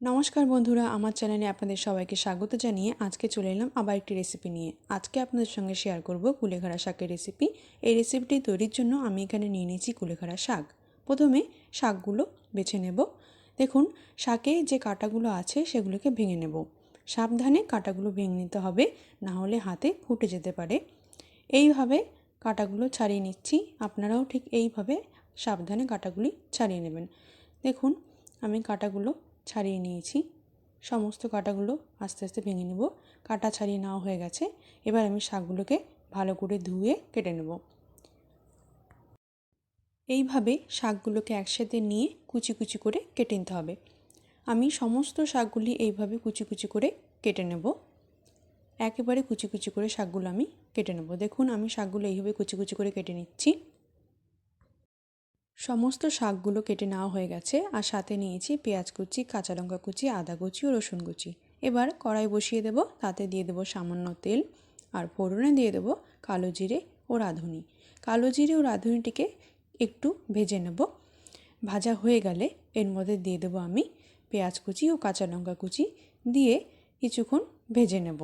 নমস্কার বন্ধুরা, আমার চ্যানেলে আপনাদের সবাইকে স্বাগত জানিয়ে আজকে চলে এলাম আবার একটি রেসিপি নিয়ে। আজকে আপনাদের সঙ্গে শেয়ার করব কুলেখাড়া শাকের রেসিপি। এই রেসিপিটি তৈরির জন্য আমি এখানে নিয়ে নিয়েছি কুলেখাড়া শাক। প্রথমে শাকগুলো বেছে নেব। দেখুন, শাকে যে কাঁটাগুলো আছে সেগুলোকে ভেঙে নেব। সাবধানে কাঁটাগুলো ভেঙে নিতে হবে, না হলে হাতে ফুটে যেতে পারে। এইভাবে কাঁটাগুলো ছাড়িয়ে নিচ্ছি। আপনারাও ঠিক এইভাবে সাবধানে কাঁটাগুলি ছাড়িয়ে নেবেন। দেখুন, আমি কাঁটাগুলো ছাড়িয়ে নিয়েছি। সমস্ত কাঁটাগুলো আস্তে আস্তে ভেঙে নেব। কাঁটা ছাড়িয়ে নেওয়া হয়ে গেছে। এবার আমি শাকগুলোকে ভালো করে ধুয়ে কেটে নেব। এইভাবে শাকগুলোকে একসাথে নিয়ে কুচি কুচি করে কেটে নিতে হবে। আমি সমস্ত শাকগুলি এইভাবে কুচি কুচি করে কেটে নেব। একেবারে কুচি কুচি করে শাকগুলো আমি কেটে নেব। দেখুন, আমি শাকগুলো এইভাবে কুচি কুচি করে কেটে নিচ্ছি। সমস্ত শাকগুলো কেটে নেওয়া হয়ে গেছে। আর সাথে নিয়েছি পেঁয়াজ কুচি, কাঁচা লঙ্কা কুচি, আদা কুচি ও রসুন কুচি। এবার কড়াই বসিয়ে দেব। তাতে দিয়ে দেব সামান্য তেল, আর ফোড়নে দিয়ে দেব কালো জিরে ও রাঁধুনি। কালো জিরে ও রাঁধুনিটিকে একটু ভেজে নেব। ভাজা হয়ে গেলে এর মধ্যে দিয়ে দেব আমি পেঁয়াজ কুচি ও কাঁচা লঙ্কা কুচি, দিয়ে কিছুক্ষণ ভেজে নেব।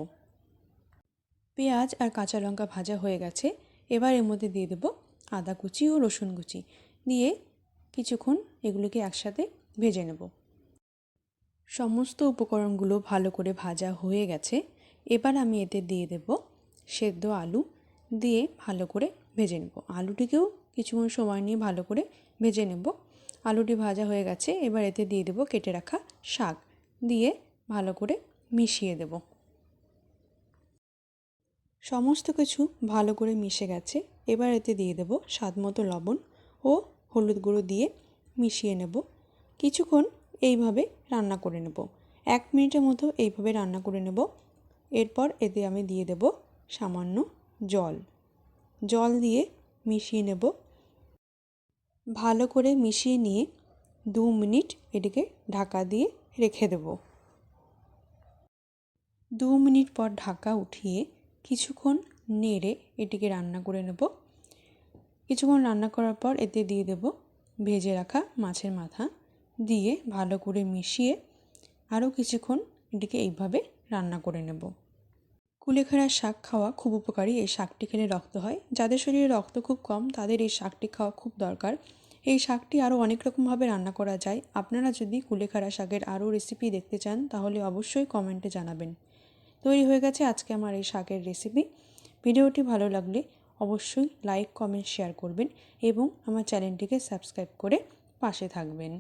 পেঁয়াজ আর কাঁচা লঙ্কা ভাজা হয়ে গেছে। এবার এর মধ্যে দিয়ে দেব আদা কুচি ও রসুন কুচি, দিয়ে কিছুক্ষণ এগুলোকে একসাথে ভেজে নেব। সমস্ত উপকরণগুলো ভালো করে ভাজা হয়ে গেছে। এবার আমি এতে দিয়ে দেব সেদ্ধ আলু, দিয়ে ভালো করে ভেজে নেব। আলুটিকেও কিছুক্ষণ সময় নিয়ে ভালো করে ভেজে নেব। আলুটি ভাজা হয়ে গেছে। এবার এতে দিয়ে দেব কেটে রাখা শাক, দিয়ে ভালো করে মিশিয়ে দেব। সমস্ত কিছু ভালো করে মিশে গেছে। এবার এতে দিয়ে দেব স্বাদমতো লবণ ও হলুদ গুঁড়ো, দিয়ে মিশিয়ে নেব। কিছুক্ষণ এইভাবে রান্না করে নেব। 1 মিনিটের মতো এইভাবে রান্না করে নেব। এরপর এতে আমি দিয়ে দেব সামান্য জল দিয়ে মিশিয়ে নেব। ভালো করে মিশিয়ে নিয়ে 2 মিনিট এটিকে ঢাকা দিয়ে রেখে দেব। 2 মিনিট পর ঢাকা উঠিয়ে কিছুক্ষণ নেড়ে এটিকে রান্না করে নেব। কিছুক্ষণ রান্না করার পর এতে দিয়ে দেব ভেজে রাখা মাছের মাথা, দিয়ে ভালো করে মিশিয়ে আরও কিছুক্ষণ এটিকে এইভাবে রান্না করে নেব। কুলেখাড়ার শাক খাওয়া খুব উপকারী। এই শাকটি খেলে রক্ত হয়। যাদের শরীরে রক্ত খুব কম তাদের এই শাকটি খাওয়া খুব দরকার। এই শাকটি আরও অনেক রকমভাবে রান্না করা যায়। আপনারা যদি কুলেখাড়া শাকের আরও রেসিপি দেখতে চান তাহলে অবশ্যই কমেন্টে জানাবেন। তৈরি হয়ে গেছে আজকে আমার এই শাকের রেসিপি। ভিডিওটি ভালো লাগলে অবশ্যই লাইক, কমেন্ট, শেয়ার করবেন এবং আমার চ্যানেলটিকে সাবস্ক্রাইব করে পাশে থাকবেন।